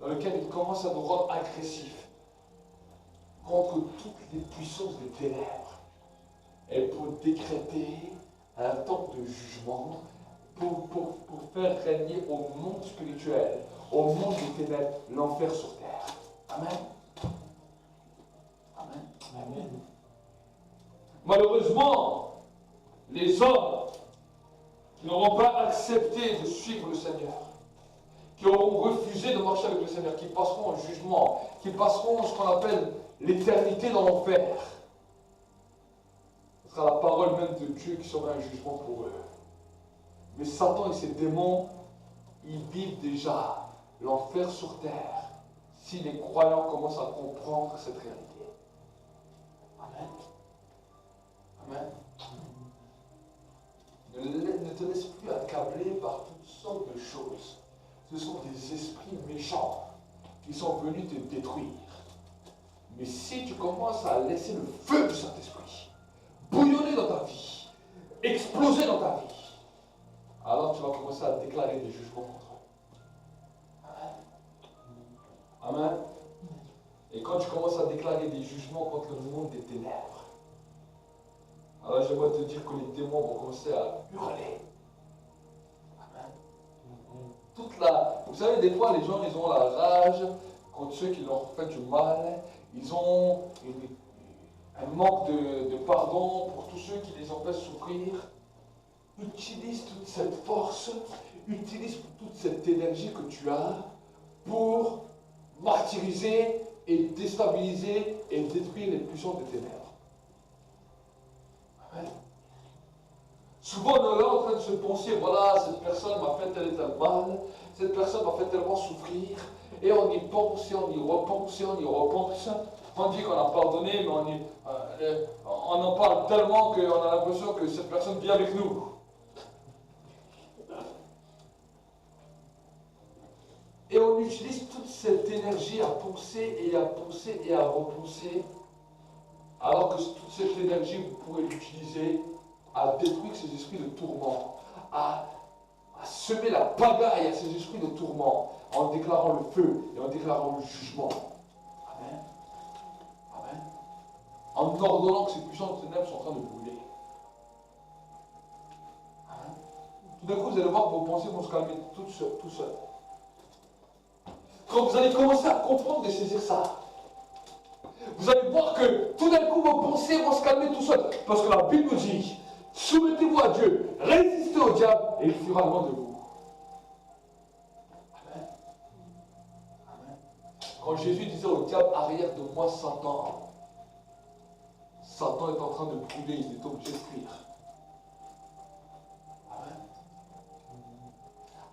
dans lequel il commence à nous rendre agressifs contre toutes les puissances des ténèbres, et pour décréter un temps de jugement, pour faire régner au monde spirituel, au monde des ténèbres, l'enfer sur terre. Amen. Amen. Amen. Malheureusement, les hommes qui n'auront pas accepté de suivre le Seigneur, qui auront refusé de marcher avec le Seigneur, qui passeront au jugement, qui passeront ce qu'on appelle l'éternité dans l'enfer, ce sera la parole même de Dieu qui sera un jugement pour eux. Mais Satan et ses démons, ils vivent déjà l'enfer sur terre si les croyants commencent à comprendre cette réalité. Amen. Amen. Ne te laisse plus accabler par toutes sortes de choses. Ce sont des esprits méchants qui sont venus te détruire. Mais si tu commences à laisser le feu du Saint-Esprit bouillonner dans ta vie, exploser dans ta vie, alors tu vas commencer à déclarer des jugements contre eux. Amen. Amen. Et quand tu commences à déclarer des jugements contre le monde des ténèbres, alors j'aimerais te dire que les démons vont commencer à hurler. Amen. Vous savez, des fois, les gens, ils ont la rage contre ceux qui leur fait du mal. Ils ont un manque de pardon pour tous ceux qui les empêchent de souffrir. Utilise toute cette force, utilise toute cette énergie que tu as pour martyriser et déstabiliser et détruire les puissances des ténèbres. Amen. Souvent, on est là en train de se penser, voilà, cette personne m'a fait tel et tel mal, cette personne m'a fait tellement souffrir, et on y pense, et on y repense, et on y repense. On dit qu'on a pardonné, mais on en parle tellement qu'on a l'impression que cette personne vit avec nous. Et on utilise toute cette énergie à penser et à penser et à repenser, alors que toute cette énergie, vous pourrez l'utiliser à détruire ces esprits de tourment, à semer la pagaille à ces esprits de tourment, en déclarant le feu et en déclarant le jugement. Amen. Amen. En ordonnant que ces puissances de ténèbres sont en train de brûler. Amen. Tout d'un coup, vous allez voir que vos pensées vont se calmer tout seul. Quand vous allez commencer à comprendre et saisir ça, vous allez voir que tout d'un coup vos pensées vont se calmer tout seul. Parce que la Bible nous dit, soumettez-vous à Dieu, résistez au diable et il fuira loin de vous. Amen. Amen. Quand Jésus disait au diable, arrière de moi Satan, Satan est en train de brûler, il est obligé de fuir. Amen.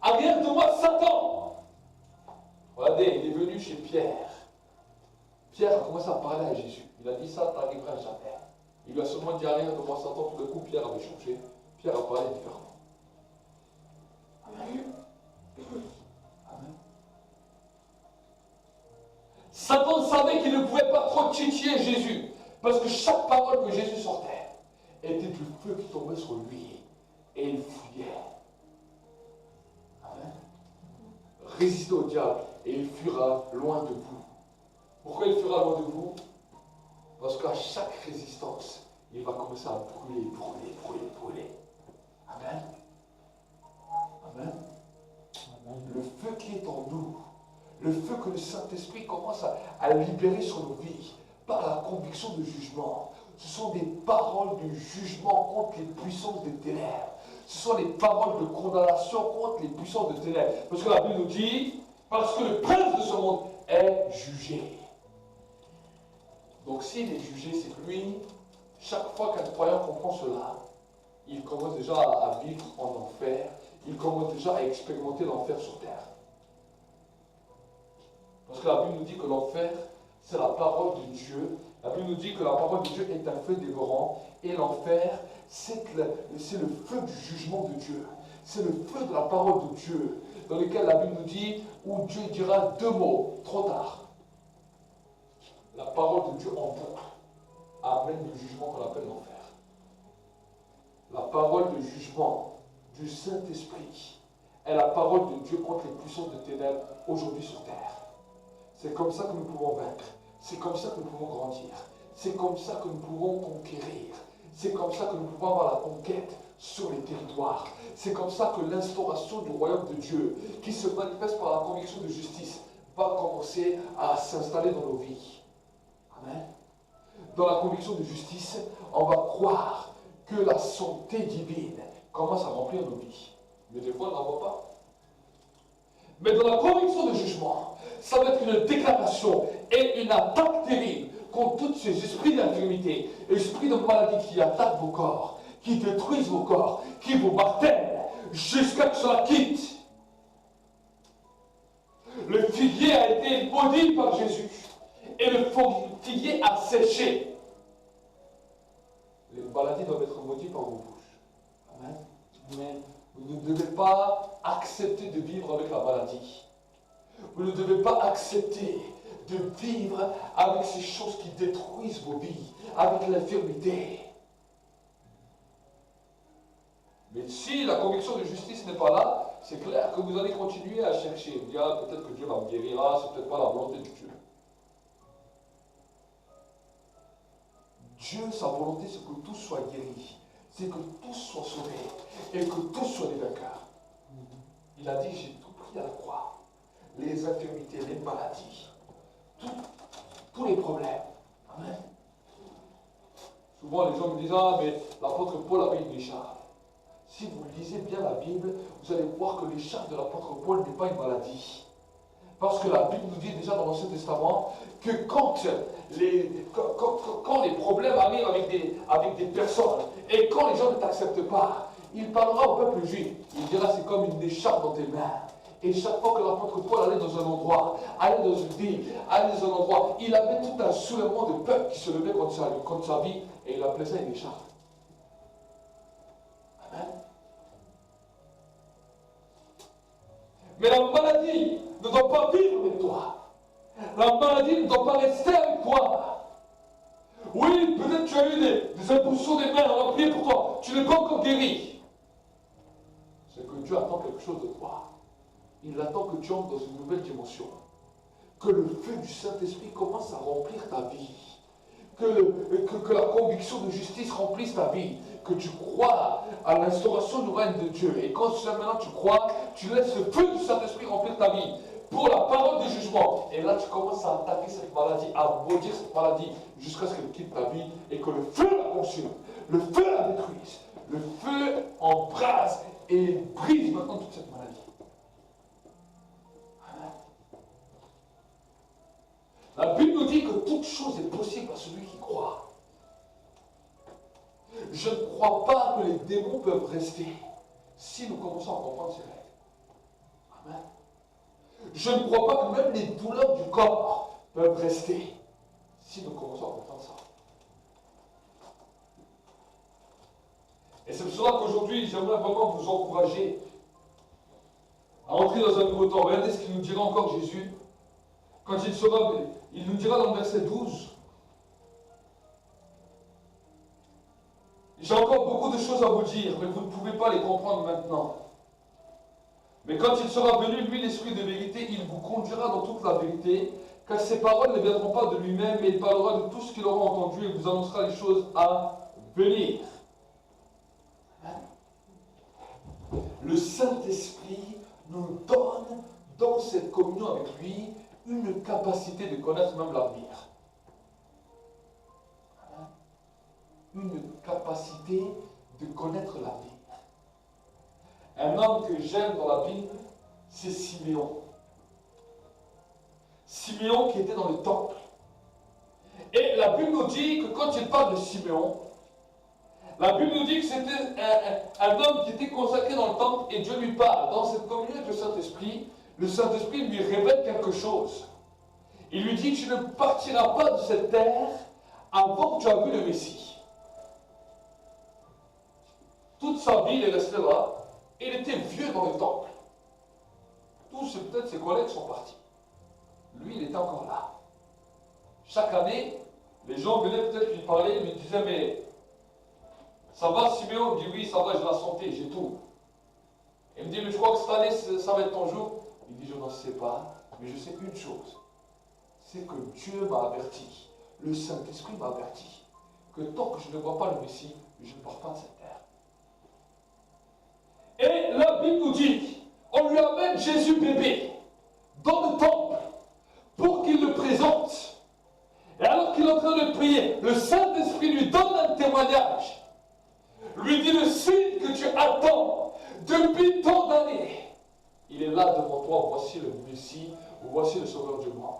Arrière de moi Satan. Regardez, il est venu chez Pierre. Pierre a commencé à parler à Jésus. Il a dit ça, t'arriveras jamais. Il lui a seulement dit arrière de moi Satan, tout d'un coup Pierre avait changé. Pierre a parlé différemment. Amen. Amen. Satan savait qu'il ne pouvait pas trop titiller Jésus, parce que chaque parole que Jésus sortait était du feu qui tombait sur lui, et il fuyait. Amen. Résistez au diable, et il fuira loin de vous. Pourquoi il fuira loin de vous? Parce qu'à chaque résistance, il va commencer à brûler. Amen. Amen. Le feu qui est en nous, le feu que le Saint-Esprit commence à libérer sur nos vies par la conviction de jugement. Ce sont des paroles de jugement contre les puissances des ténèbres. Ce sont des paroles de condamnation contre les puissances des ténèbres. Parce que la Bible nous dit, parce que le prince de ce monde est jugé. Donc s'il est jugé, c'est que lui, chaque fois qu'un croyant comprend cela, il commence déjà à vivre en enfer. Il commence déjà à expérimenter l'enfer sur terre. Parce que la Bible nous dit que l'enfer, c'est la parole de Dieu. La Bible nous dit que la parole de Dieu est un feu dévorant. Et l'enfer, c'est le feu du jugement de Dieu. C'est le feu de la parole de Dieu. Dans lequel la Bible nous dit, où Dieu dira deux mots, trop tard. La parole de Dieu en boucle amène le jugement qu'on appelle l'enfer. La parole de jugement du Saint-Esprit est la parole de Dieu contre les puissances de ténèbres aujourd'hui sur terre. C'est comme ça que nous pouvons vaincre. C'est comme ça que nous pouvons grandir. C'est comme ça que nous pouvons conquérir. C'est comme ça que nous pouvons avoir la conquête sur les territoires. C'est comme ça que l'instauration du royaume de Dieu, qui se manifeste par la conviction de justice, va commencer à s'installer dans nos vies. Amen. Dans la conviction de justice, on va croire que la santé divine commence à remplir nos vies. Mais des fois, on n'en voit pas. Mais dans la conviction de jugement, ça va être une déclaration et une attaque terrible contre tous ces esprits d'infirmité, esprits de maladie qui attaquent vos corps, qui détruisent vos corps, qui vous martèlent, jusqu'à ce que cela quitte. Le figuier a été maudit par Jésus, et le figuier a séché. Les maladies doivent être maudites par vos bouches. Amen. Amen. Vous ne devez pas accepter de vivre avec la maladie. Vous ne devez pas accepter de vivre avec ces choses qui détruisent vos vies, avec l'infirmité. Mais si la conviction de justice n'est pas là, c'est clair que vous allez continuer à chercher. Vous dire, peut-être que Dieu va me guérir, c'est peut-être pas la volonté de Dieu. Dieu, sa volonté, c'est que tous soient guéris, c'est que tous soient sauvés et que tous soient des vainqueurs. Il a dit, j'ai tout pris à la croix. Les infirmités, les maladies, tous les problèmes. Amen. Souvent, les gens me disent, ah, mais l'apôtre Paul avait une écharpe. Si vous lisez bien la Bible, vous allez voir que l'écharpe de l'apôtre Paul n'est pas une maladie. Parce que la Bible nous dit déjà dans l'Ancien Testament que quand les problèmes arrivent avec des personnes et quand les gens ne t'acceptent pas, il parlera au peuple juif. Il dira c'est comme une écharpe dans tes mains. Et chaque fois que l'apôtre Paul allait dans un endroit, allait dans une ville, allait dans un endroit, il avait tout un soulèvement de peuple qui se levait contre sa vie et il appelait ça une écharpe. Amen. Mais la maladie ne doit pas vivre avec toi. La maladie ne doit pas rester avec toi. Oui, peut-être tu as eu des impulsions des mains, on a prié pour toi. Tu n'es pas encore guéri. C'est que Dieu attend quelque chose de toi. Il attend que tu entres dans une nouvelle dimension. Que le feu du Saint-Esprit commence à remplir ta vie. Que la conviction de justice remplisse ta vie. Que tu crois à l'instauration du règne de Dieu. Et quand maintenant tu crois, tu laisses le feu du Saint-Esprit remplir ta vie. Pour la parole de jugement. Et là, tu commences à attaquer cette maladie, à maudire cette maladie, jusqu'à ce qu'elle quitte ta vie et que le feu la consume. Le feu la détruise. Le feu embrase et brise maintenant toute cette maladie. La Bible nous dit que toute chose est possible à celui qui croit. Je ne crois pas que les démons peuvent rester si nous commençons à comprendre ces règles. Amen. Je ne crois pas que même les douleurs du corps peuvent rester si nous commençons à comprendre ça. Et c'est pour cela qu'aujourd'hui, j'aimerais vraiment vous encourager à entrer dans un nouveau temps. Regardez ce qu'il nous dira encore Jésus. Quand il sera, il nous dira dans le verset 12, j'ai encore beaucoup de choses à vous dire, mais vous ne pouvez pas les comprendre maintenant. Mais quand il sera venu, lui, l'Esprit de vérité, il vous conduira dans toute la vérité, car ses paroles ne viendront pas de lui-même, mais il parlera de tout ce qu'il aura entendu et vous annoncera les choses à venir. Le Saint-Esprit nous donne, dans cette communion avec lui, une capacité de connaître même l'avenir. Une capacité de connaître l'avenir. Un homme que j'aime dans la Bible, c'est Siméon. Siméon qui était dans le temple. Et la Bible nous dit que quand il parle de Siméon, la Bible nous dit que c'était un homme qui était consacré dans le temple et Dieu lui parle. Dans cette communion avec le Saint-Esprit lui révèle quelque chose. Il lui dit, tu ne partiras pas de cette terre avant que tu aies vu le Messie. Toute sa vie, il est resté là. Il était vieux dans le temple. Tous, peut-être ses collègues sont partis. Lui, il était encore là. Chaque année, les gens venaient peut-être lui parler, lui disaient, mais ça va, Siméon? Il dit, oui, ça va, j'ai la santé, j'ai tout. Il me dit, mais je crois que cette année, ça va être ton jour. Il dit, je n'en sais pas, mais je sais une chose. C'est que Dieu m'a averti, le Saint-Esprit m'a averti, que tant que je ne vois pas le Messie, je ne pars pas de cette terre. Et la Bible nous dit, on lui amène Jésus bébé dans le temple pour qu'il le présente. Et alors qu'il est en train de prier, le Saint-Esprit lui donne un témoignage. Lui dit, le signe que tu attends depuis tant d'années, il est là devant toi, voici le Messie, voici le Sauveur du monde.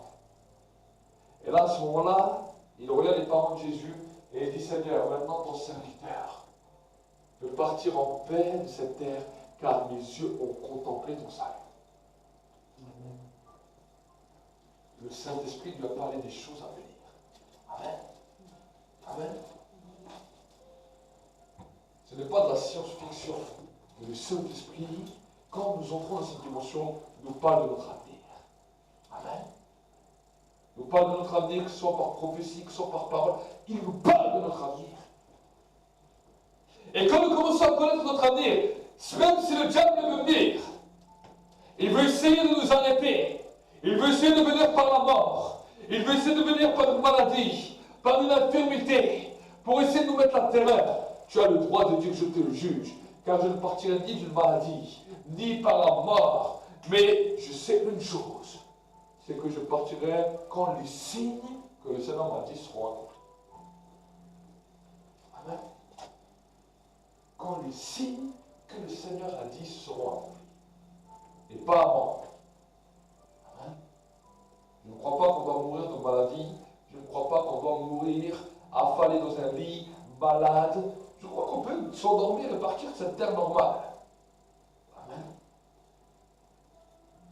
Et là, à ce moment-là, il regarde les parents de Jésus et il dit, Seigneur, maintenant ton serviteur peut partir en paix de cette terre, car mes yeux ont contemplé ton salut. Le Saint-Esprit lui a parlé des choses à venir. Amen. Amen. Ce n'est pas de la science-fiction. Mais le Saint-Esprit, quand nous entrons dans cette dimension, nous parle de notre avenir. Amen. Nous parle de notre avenir, que ce soit par prophétie, que ce soit par parole. Il nous parle de notre avenir. Et quand nous commençons à connaître notre avenir, même si le diable veut venir, il veut essayer de nous arrêter. Il veut essayer de venir par la mort. Il veut essayer de venir par une maladie, par une infirmité, pour essayer de nous mettre la terreur. Tu as le droit de dire, je te le juge, car je ne partirai ni d'une maladie, ni par la mort. Mais je sais une chose, c'est que je partirai quand les signes que le Seigneur m'a dit seront accomplis. Amen. Quand les signes que le Seigneur a dit seront accomplis. Et pas avant. Amen. Je ne crois pas qu'on doit mourir de maladie. Je ne crois pas qu'on doit mourir affalé dans un lit, malade. Je crois qu'on peut s'endormir et partir de cette terre normale. Amen.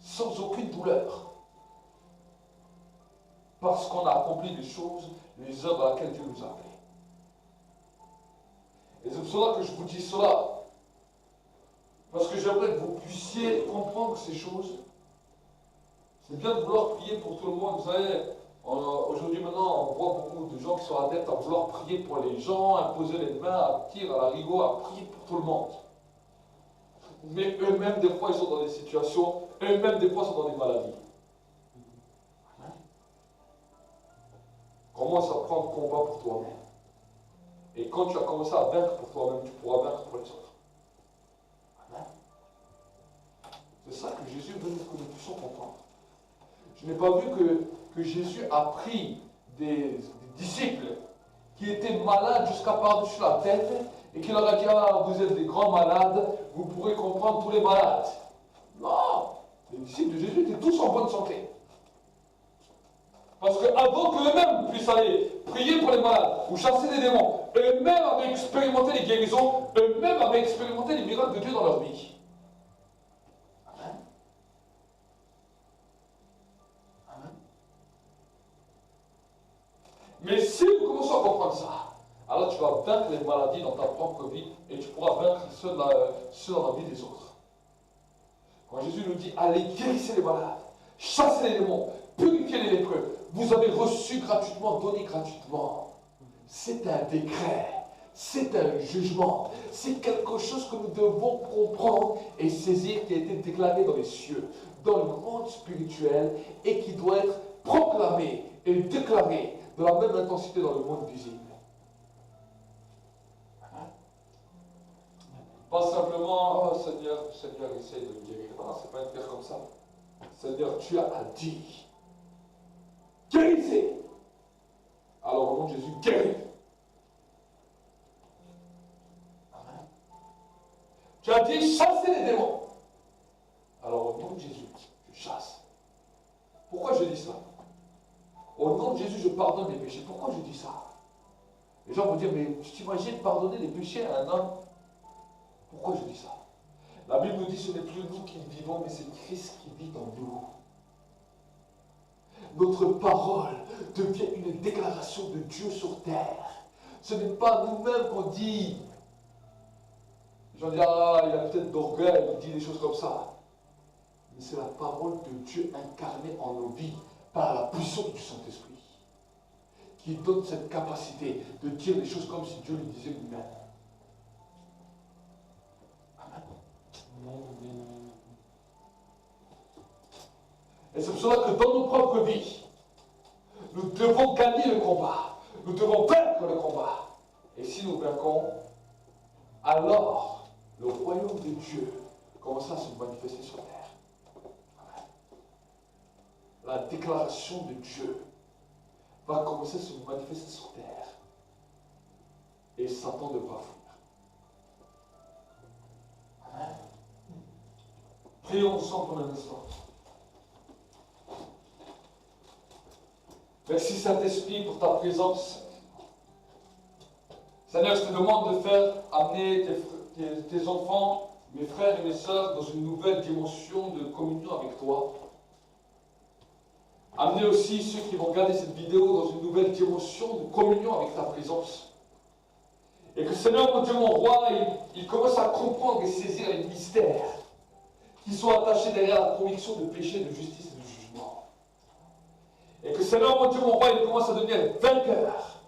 Sans aucune douleur. Parce qu'on a accompli les choses, les œuvres à laquelle Dieu nous a appelés. Et c'est pour cela que je vous dis cela. Parce que j'aimerais que vous puissiez comprendre ces choses. C'est bien de vouloir prier pour tout le monde. Vous savez, aujourd'hui maintenant, on voit beaucoup de gens qui sont adeptes à vouloir prier pour les gens, imposer les mains, à tirer à la rigot, à prier pour tout le monde. Mais eux-mêmes, des fois, ils sont dans des situations, eux-mêmes, des fois, sont dans des maladies. Commence à prendre combat pour toi-même. Et quand tu as commencé à vaincre pour toi-même, tu pourras vaincre pour les autres. Amen. C'est ça que Jésus veut que nous puissions comprendre. Je n'ai pas vu que Jésus a pris des disciples qui étaient malades jusqu'à par-dessus la tête et qu'il leur a dit, ah, vous êtes des grands malades, vous pourrez comprendre tous les malades. Non, les disciples de Jésus étaient tous en bonne santé. Parce qu'avant qu'eux-mêmes puissent aller prier pour les malades ou chasser des démons, eux-mêmes avaient expérimenté les guérisons, eux-mêmes avaient expérimenté les miracles de Dieu dans leur vie. Amen. Amen. Mais si vous commencez à comprendre ça, alors tu vas vaincre les maladies dans ta propre vie et tu pourras vaincre ceux dans la vie des autres. Quand Jésus nous dit, allez guérissez les malades, chassez les démons, purifier les lépreux. Vous avez reçu gratuitement, donné gratuitement. C'est un décret, c'est un jugement, c'est quelque chose que nous devons comprendre et saisir qui a été déclaré dans les cieux, dans le monde spirituel et qui doit être proclamé et déclaré de la même intensité dans le monde visible. Pas simplement, oh Seigneur, Seigneur, essaye de me guérir. Non, c'est pas une prière comme ça. Seigneur, tu as dit, guérissez. Alors au nom de Jésus, guéris. Amen. Tu as dit, chassez les démons. Alors au nom de Jésus, je chasse. Pourquoi je dis ça? Au nom de Jésus, je pardonne les péchés. Pourquoi je dis ça? Les gens vont dire, mais tu t'imagines pardonner les péchés à un homme? Pourquoi je dis ça? La Bible nous dit, ce n'est plus nous qui vivons, mais c'est Christ qui vit en nous. Notre parole devient une déclaration de Dieu sur terre. Ce n'est pas nous-mêmes qu'on dit. Les gens disent, ah, il a peut-être d'orgueil, il dit des choses comme ça. Mais c'est la parole de Dieu incarnée en nos vies par la puissance du Saint-Esprit qui donne cette capacité de dire les choses comme si Dieu le disait lui-même. Amen. Et c'est pour cela que dans nos propres vies, nous devons gagner le combat. Nous devons vaincre le combat. Et si nous vaincons, alors le royaume de Dieu commencera à se manifester sur terre. Amen. La déclaration de Dieu va commencer à se manifester sur terre. Et Satan devra fuir. Amen. Prions ensemble pour un instant. Merci Saint-Esprit pour ta présence. Seigneur, je te demande de faire amener tes enfants, mes frères et mes sœurs, dans une nouvelle dimension de communion avec toi. Amener aussi ceux qui vont regarder cette vidéo dans une nouvelle dimension de communion avec ta présence. Et que Seigneur, mon Dieu, mon roi, il commence à comprendre et saisir les mystères qui sont attachés derrière la conviction de péché, de justice et de jugement. Et que Seigneur, mon Dieu, mon roi, il commence à devenir vainqueur.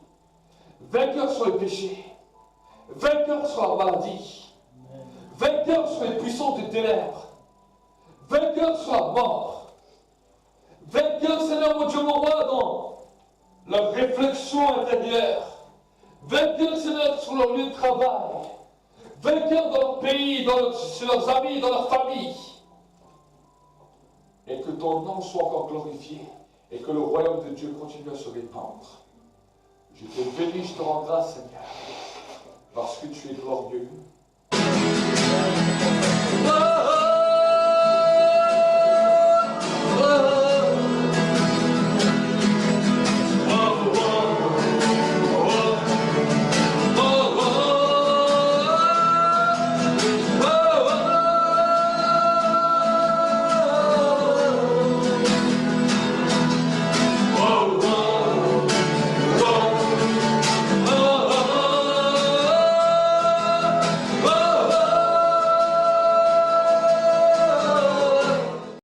Vainqueur sur le péché. Vainqueur sur la maladie. Vainqueur sur les puissances des ténèbres. Vainqueur sur la mort. Vainqueur, Seigneur, mon Dieu, mon roi, dans leur réflexion intérieure. Vainqueur, Seigneur, sur leur lieu de travail. Vainqueur dans leur pays, chez leurs amis, dans leur famille. Et que ton nom soit encore glorifié. Et que le royaume de Dieu continue à se répandre. Je te bénis, je te rends grâce, Seigneur, parce que tu es glorieux.